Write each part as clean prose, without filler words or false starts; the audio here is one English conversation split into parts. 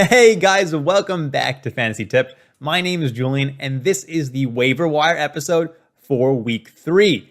Hey guys, welcome back to Fantasy Tipped. My name is Julian, and this is the waiver wire episode for week 3.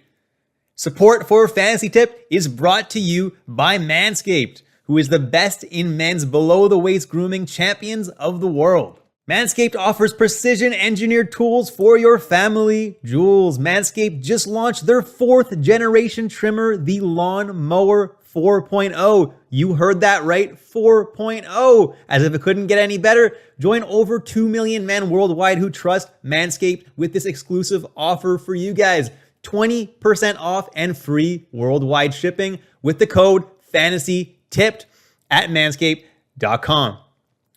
Support for Fantasy Tipped is brought to you by Manscaped, who is the best in men's below-the-waist grooming champions of the world. Manscaped offers precision-engineered tools for your family jewels. Manscaped just launched their 4th generation trimmer, the Lawn Mower 4.0. You heard that right, 4.0. As if it couldn't get any better, join over 2 million men worldwide who trust Manscaped with this exclusive offer for you guys. 20% off and free worldwide shipping with the code FANTASYTIPPED at manscaped.com.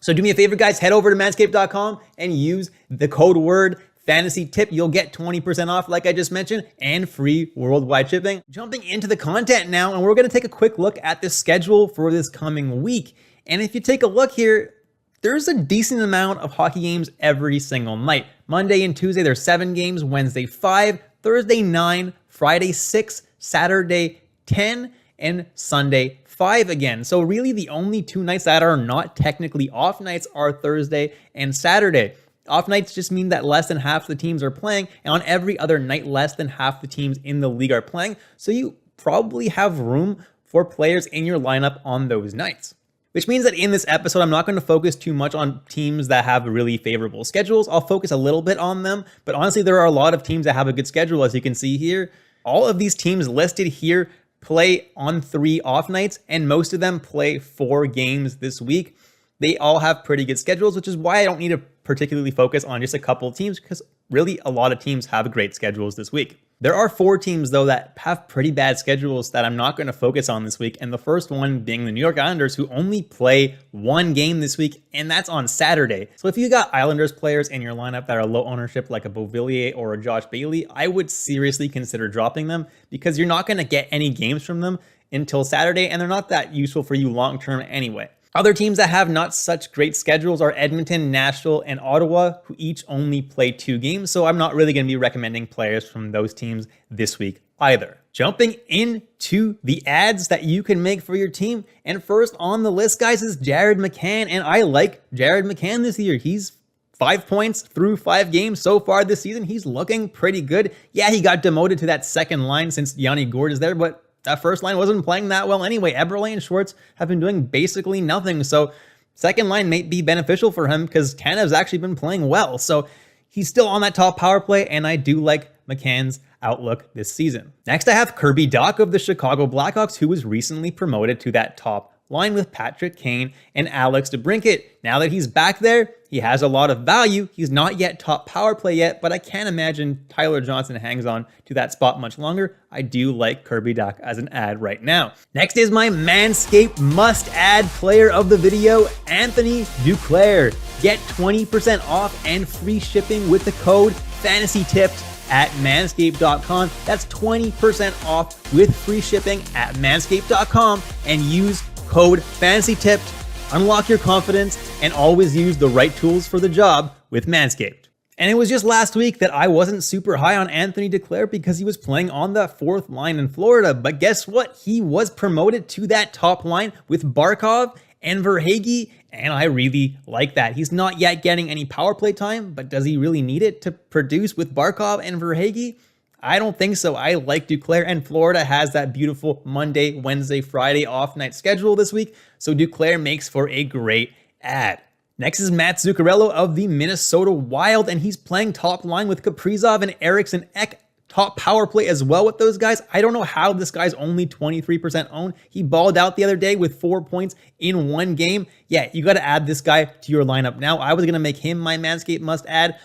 So do me a favor, guys, head over to manscaped.com and use the code word FANTASYTIP. You'll get 20% off, like I just mentioned, and free worldwide shipping. Jumping into the content now, and we're going to take a quick look at the schedule for this coming week. And if you take a look here, there's a decent amount of hockey games every single night. Monday and Tuesday, there's 7 games, Wednesday 5, Thursday 9, Friday 6, Saturday 10, and Sunday 5 again. So really the only 2 nights that are not technically off nights are Thursday and Saturday. Off nights just mean that less than half the teams are playing, and on every other night, less than half the teams in the league are playing. So you probably have room for players in your lineup on those nights. Which means that in this episode, I'm not going to focus too much on teams that have really favorable schedules. I'll focus a little bit on them, but honestly, there are a lot of teams that have a good schedule, as you can see here. All of these teams listed here play on 3 off nights, and most of them play 4 games this week. They all have pretty good schedules, which is why I don't need to particularly focus on just a couple of teams, because really a lot of teams have great schedules this week. There are 4 teams, though, that have pretty bad schedules that I'm not going to focus on this week, and the first one being the New York Islanders, who only play 1 game this week, and that's on Saturday. So if you got Islanders players in your lineup that are low ownership, like a Beauvillier or a Josh Bailey, I would seriously consider dropping them, because you're not going to get any games from them until Saturday, and they're not that useful for you long-term anyway. Other teams that have not such great schedules are Edmonton, Nashville, and Ottawa, who each only play 2 games, so I'm not really going to be recommending players from those teams this week either. Jumping into the ads that you can make for your team, and first on the list, guys, is Jared McCann, and I like Jared McCann this year. He's 5 points through 5 games so far this season. He's looking pretty good. Yeah, he got demoted to that second line since Yanni Gourde is there, but that first line wasn't playing that well anyway. Eberle and Schwartz have been doing basically nothing. So second line may be beneficial for him because Tanev's actually been playing well. So he's still on that top power play, and I do like McCann's outlook this season. Next, I have Kirby Dach of the Chicago Blackhawks, who was recently promoted to that top line with Patrick Kane and Alex DeBrincat. Now that he's back there, he has a lot of value. He's not yet top power play yet, but I can't imagine Tyler Johnson hangs on to that spot much longer. I do like Kirby Dach as an ad right now. Next is my Manscaped must-add player of the video, Anthony Duclair. Get 20% off and free shipping with the code FANTASYTIPPED at manscaped.com. That's 20% off with free shipping at manscaped.com, and use code FANTASYTIPPED. Unlock your confidence and always use the right tools for the job with Manscaped. And it was just last week that I wasn't super high on Anthony Duclair because he was playing on the 4th line in Florida. But guess what? He was promoted to that top line with Barkov and Verhaeghe, and I really like that. He's not yet getting any power play time, but does he really need it to produce with Barkov and Verhaeghe? I don't think so. I like Duclair, and Florida has that beautiful Monday, Wednesday, Friday off night schedule this week, so Duclair makes for a great ad. Next is Matt Zuccarello of the Minnesota Wild, and he's playing top line with Kaprizov and Eriksson Ek. Top power play as well with those guys. I don't know how this guy's only 23% owned. He balled out the other day with 4 points in 1 game. Yeah, you got to add this guy to your lineup now. I was going to make him my Manscaped must add,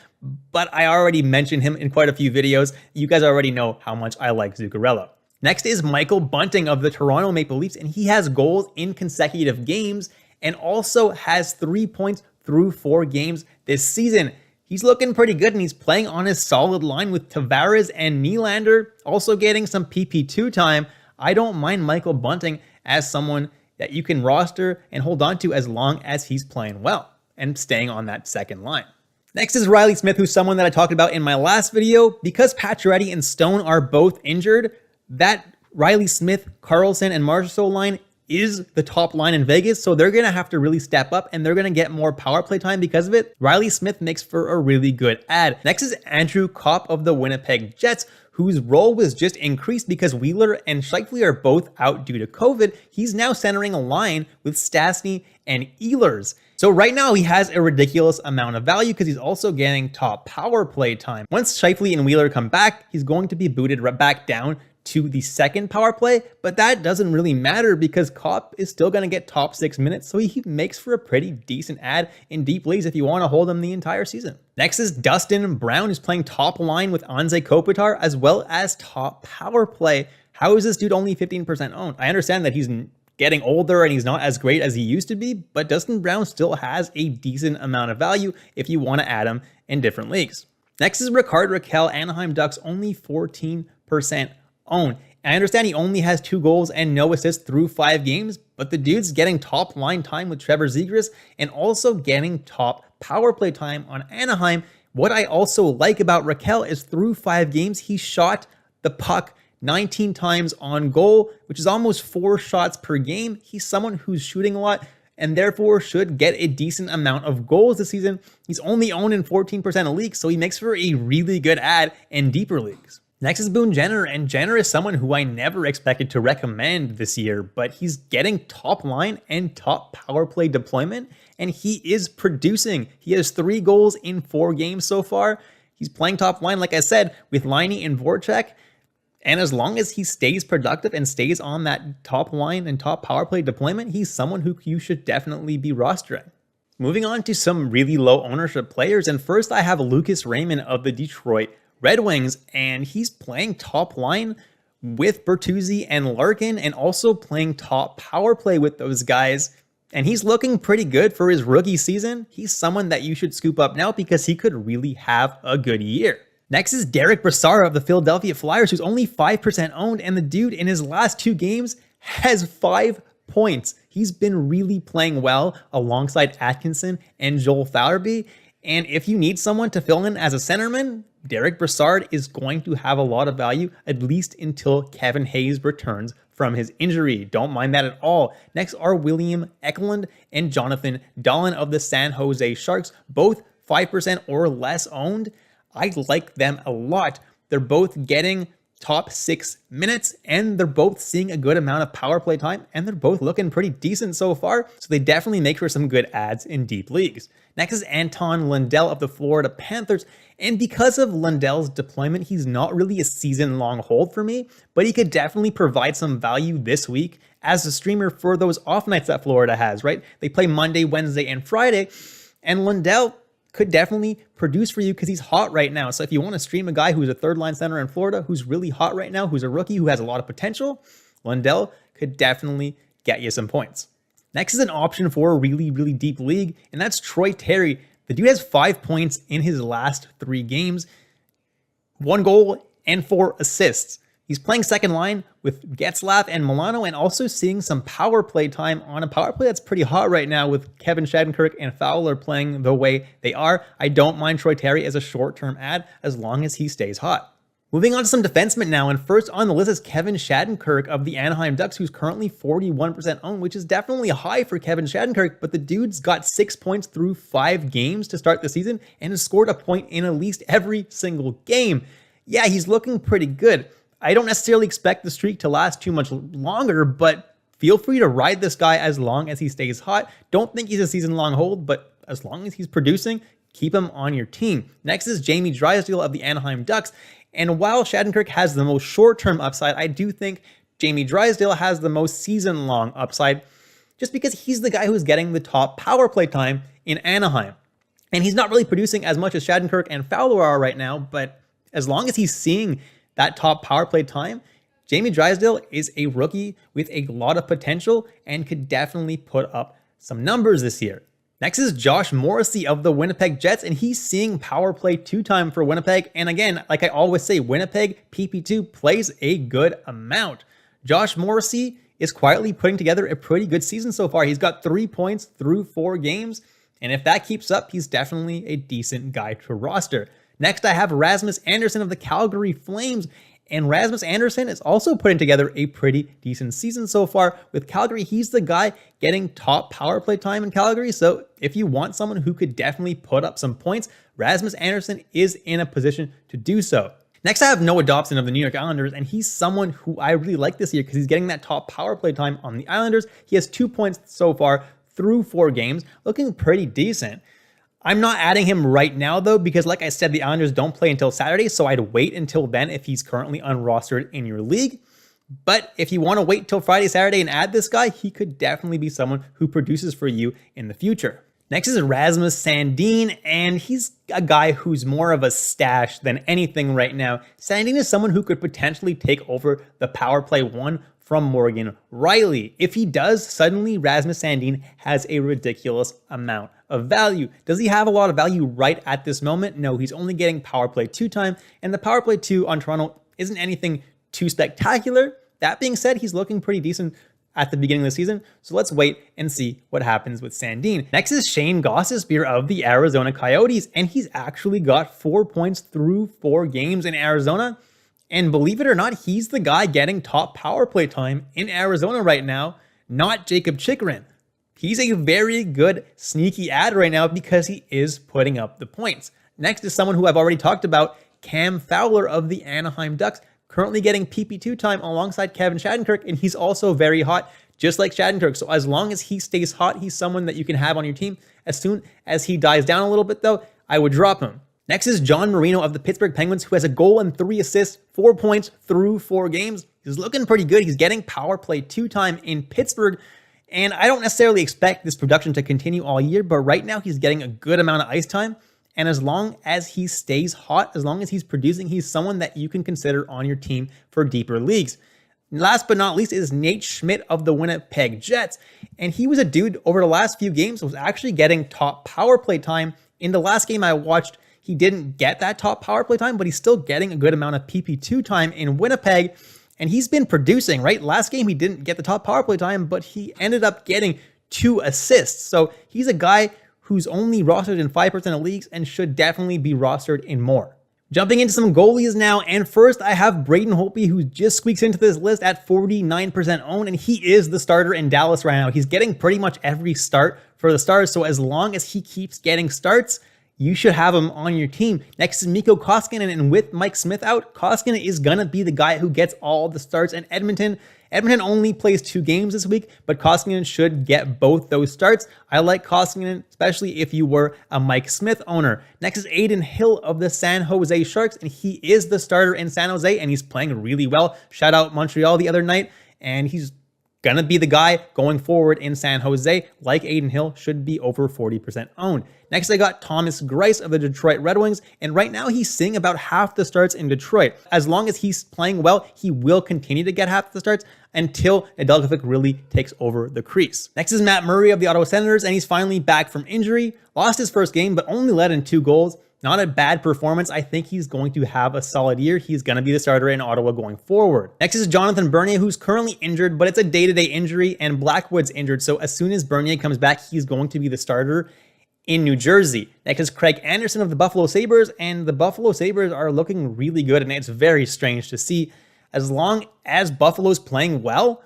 but I already mentioned him in quite a few videos. You guys already know how much I like Zuccarello. Next is Michael Bunting of the Toronto Maple Leafs, and he has goals in consecutive games and also has 3 points through 4 games this season. He's looking pretty good, and he's playing on his solid line with Tavares and Nylander, also getting some PP2 time. I don't mind Michael Bunting as someone that you can roster and hold on to as long as he's playing well and staying on that second line. Next is Riley Smith, who's someone that I talked about in my last video. Because Pacioretty and Stone are both injured, that Riley Smith, Carlson, and Marchessault line is the top line in Vegas, so they're going to have to really step up and they're going to get more power play time because of it. Riley Smith makes for a really good ad. Next is Andrew Kopp of the Winnipeg Jets, whose role was just increased because Wheeler and Scheifele are both out due to COVID. He's now centering a line with Stastny and Ehlers. So right now he has a ridiculous amount of value because he's also getting top power play time. Once Scheifele and Wheeler come back, he's going to be booted right back down to the second power play, but that doesn't really matter because Kopp is still going to get top 6 minutes, so he makes for a pretty decent ad in deep leagues if you want to hold him the entire season. Next is Dustin Brown, who's playing top line with Anze Kopitar as well as top power play. How is this dude only 15% owned? I understand that he's getting older and he's not as great as he used to be, but Dustin Brown still has a decent amount of value if you want to add him in different leagues. Next is Rickard Rakell, Anaheim Ducks, only 14% owned. I understand he only has 2 goals and no assists through 5 games, but the dude's getting top line time with Trevor Zegras and also getting top power play time on Anaheim. What I also like about Rakell is through 5 games, he shot the puck 19 times on goal, which is almost 4 shots per game. He's someone who's shooting a lot and therefore should get a decent amount of goals this season. He's only owned in 14% of leagues, so he makes for a really good ad in deeper leagues. Next is Boone Jenner, and Jenner is someone who I never expected to recommend this year, but he's getting top line and top power play deployment, and he is producing. He has 3 goals in 4 games so far. He's playing top line, like I said, with Laine and Voracek, and as long as he stays productive and stays on that top line and top power play deployment, he's someone who you should definitely be rostering. Moving on to some really low ownership players, and first I have Lucas Raymond of the Detroit Red Wings, and he's playing top line with Bertuzzi and Larkin and also playing top power play with those guys. And he's looking pretty good for his rookie season. He's someone that you should scoop up now because he could really have a good year. Next is Derek Brassard of the Philadelphia Flyers, who's only 5% owned, and the dude in his last 2 games has 5 points. He's been really playing well alongside Atkinson and Joel Farabee. And if you need someone to fill in as a centerman, Derek Brassard is going to have a lot of value, at least until Kevin Hayes returns from his injury. Don't mind that at all. Next are William Eklund and Jonathan Dahlen of the San Jose Sharks, both 5% or less owned. I like them a lot. They're both getting top 6 minutes, and they're both seeing a good amount of power play time, and they're both looking pretty decent so far, so they definitely make for some good ads in deep leagues. Next is Anton Lundell of the Florida Panthers, and because of Lundell's deployment, he's not really a season-long hold for me, but he could definitely provide some value this week as a streamer for those off nights that Florida has, right? They play Monday, Wednesday, and Friday, and Lundell could definitely produce for you because he's hot right now. So if you want to stream a guy who's a third-line center in Florida, who's really hot right now, who's a rookie, who has a lot of potential, Lundell could definitely get you some points. Next is an option for a really, really deep league, and that's Troy Terry. The dude has 5 points in his last 3 games, 1 goal and 4 assists. He's playing second line with Getzlaf and Milano and also seeing some power play time on a power play that's pretty hot right now with Kevin Shattenkirk and Fowler playing the way they are. I don't mind Troy Terry as a short-term ad as long as he stays hot. Moving on to some defensemen now, and first on the list is Kevin Shattenkirk of the Anaheim Ducks, who's currently 41% owned, which is definitely high for Kevin Shattenkirk, but the dude's got 6 points through 5 games to start the season and has scored a point in at least every single game. Yeah, he's looking pretty good. I don't necessarily expect the streak to last too much longer, but feel free to ride this guy as long as he stays hot. Don't think he's a season-long hold, but as long as he's producing, keep him on your team. Next is Jamie Drysdale of the Anaheim Ducks. And while Shattenkirk has the most short-term upside, I do think Jamie Drysdale has the most season-long upside just because he's the guy who's getting the top power play time in Anaheim. And he's not really producing as much as Shattenkirk and Fowler are right now, but as long as he's seeing that top power play time, Jamie Drysdale is a rookie with a lot of potential and could definitely put up some numbers this year. Next is Josh Morrissey of the Winnipeg Jets, and he's seeing power play 2 time for Winnipeg. And again, like I always say, Winnipeg PP2 plays a good amount. Josh Morrissey is quietly putting together a pretty good season so far. He's got 3 points through 4 games, and if that keeps up, he's definitely a decent guy to roster. Next, I have Rasmus Andersson of the Calgary Flames, And Rasmus Andersson is also putting together a pretty decent season so far. With Calgary, he's the guy getting top power play time in Calgary. So if you want someone who could definitely put up some points, Rasmus Andersson is in a position to do so. Next, I have Noah Dobson of the New York Islanders, and he's someone who I really like this year because he's getting that top power play time on the Islanders. He has 2 points so far through 4 games, looking pretty decent. I'm not adding him right now, though, because like I said, the Islanders don't play until Saturday, so I'd wait until then if he's currently unrostered in your league. But if you want to wait till Friday, Saturday and add this guy, he could definitely be someone who produces for you in the future. Next is Rasmus Sandin, and he's a guy who's more of a stash than anything right now. Sandin is someone who could potentially take over the power play 1 from Morgan Rielly. If he does, suddenly Rasmus Sandin has a ridiculous amount of value. Does he have a lot of value right at this moment? No, he's only getting power play 2 time, and the power play 2 on Toronto isn't anything too spectacular. That being said, he's looking pretty decent at the beginning of the season, so let's wait and see what happens with Sandin. Next is Shane Gostisbehere of the Arizona Coyotes, and he's actually got 4 points through 4 games in Arizona. And believe it or not, he's the guy getting top power play time in Arizona right now, not Jakob Chychrun. He's a very good sneaky ad right now because he is putting up the points. Next is someone who I've already talked about, Cam Fowler of the Anaheim Ducks, currently getting PP2 time alongside Kevin Shattenkirk, and he's also very hot, just like Shattenkirk. So as long as he stays hot, he's someone that you can have on your team. As soon as he dies down a little bit, though, I would drop him. Next is John Marino of the Pittsburgh Penguins, who has a goal and 3 assists, 4 points through 4 games. He's looking pretty good. He's getting power play 2 time in Pittsburgh, and I don't necessarily expect this production to continue all year, but right now he's getting a good amount of ice time. And as long as he stays hot, as long as he's producing, he's someone that you can consider on your team for deeper leagues. Last but not least is Nate Schmidt of the Winnipeg Jets. And he was a dude over the last few games was actually getting top power play time. In the last game I watched, he didn't get that top power play time, but he's still getting a good amount of PP2 time in Winnipeg. And he's been producing, right? Last game, he didn't get the top power play time, but he ended up getting 2 assists. So he's a guy who's only rostered in 5% of leagues and should definitely be rostered in more. Jumping into some goalies now, and first I have Braden Holtby, who just squeaks into this list at 49% owned, and he is the starter in Dallas right now. He's getting pretty much every start for the Stars, so as long as he keeps getting starts, you should have him on your team. Next is Mikko Koskinen, and with Mike Smith out, Koskinen is going to be the guy who gets all the starts in Edmonton. Edmonton only plays 2 games this week, but Koskinen should get both those starts. I like Koskinen, especially if you were a Mike Smith owner. Next is Adin Hill of the San Jose Sharks, and he is the starter in San Jose, and he's playing really well. Shout out Montreal the other night, and he's gonna be the guy going forward in San Jose. Like Adin Hill, should be over 40% owned. Next, I got Thomas Greiss of the Detroit Red Wings, and right now he's seeing about half the starts in Detroit. As long as he's playing well, he will continue to get half the starts until Nedeljkovic really takes over the crease. Next is Matt Murray of the Ottawa Senators, and he's finally back from injury. Lost his first game, but only let in 2 goals. Not a bad performance. I think he's going to have a solid year. He's going to be the starter in Ottawa going forward. Next is Jonathan Bernier, who's currently injured, but it's a day-to-day injury, and Blackwood's injured. So as soon as Bernier comes back, he's going to be the starter in New Jersey. Next is Craig Anderson of the Buffalo Sabres, and the Buffalo Sabres are looking really good, and it's very strange to see. As long as Buffalo's playing well,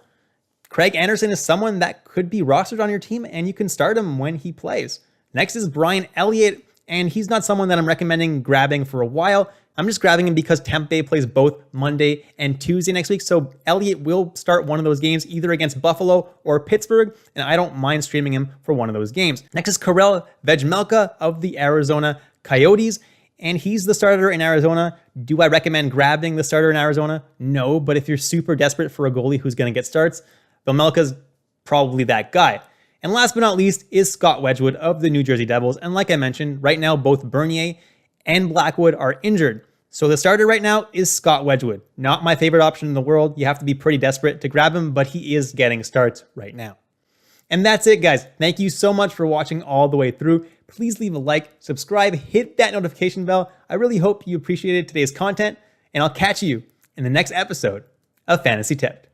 Craig Anderson is someone that could be rostered on your team, and you can start him when he plays. Next is Brian Elliott, and he's not someone that I'm recommending grabbing for a while. I'm just grabbing him because Tampa Bay plays both Monday and Tuesday next week. So Elliott will start one of those games either against Buffalo or Pittsburgh, and I don't mind streaming him for one of those games. Next is Karel Vejmelka of the Arizona Coyotes, and he's the starter in Arizona. Do I recommend grabbing the starter in Arizona? No, but if you're super desperate for a goalie who's going to get starts, Vejmelka's probably that guy. And last but not least is Scott Wedgwood of the New Jersey Devils. And like I mentioned, right now, both Bernier and Blackwood are injured. So the starter right now is Scott Wedgwood. Not my favorite option in the world. You have to be pretty desperate to grab him, but he is getting starts right now. And that's it, guys. Thank you so much for watching all the way through. Please leave a like, subscribe, hit that notification bell. I really hope you appreciated today's content, and I'll catch you in the next episode of Fantasy Tipped.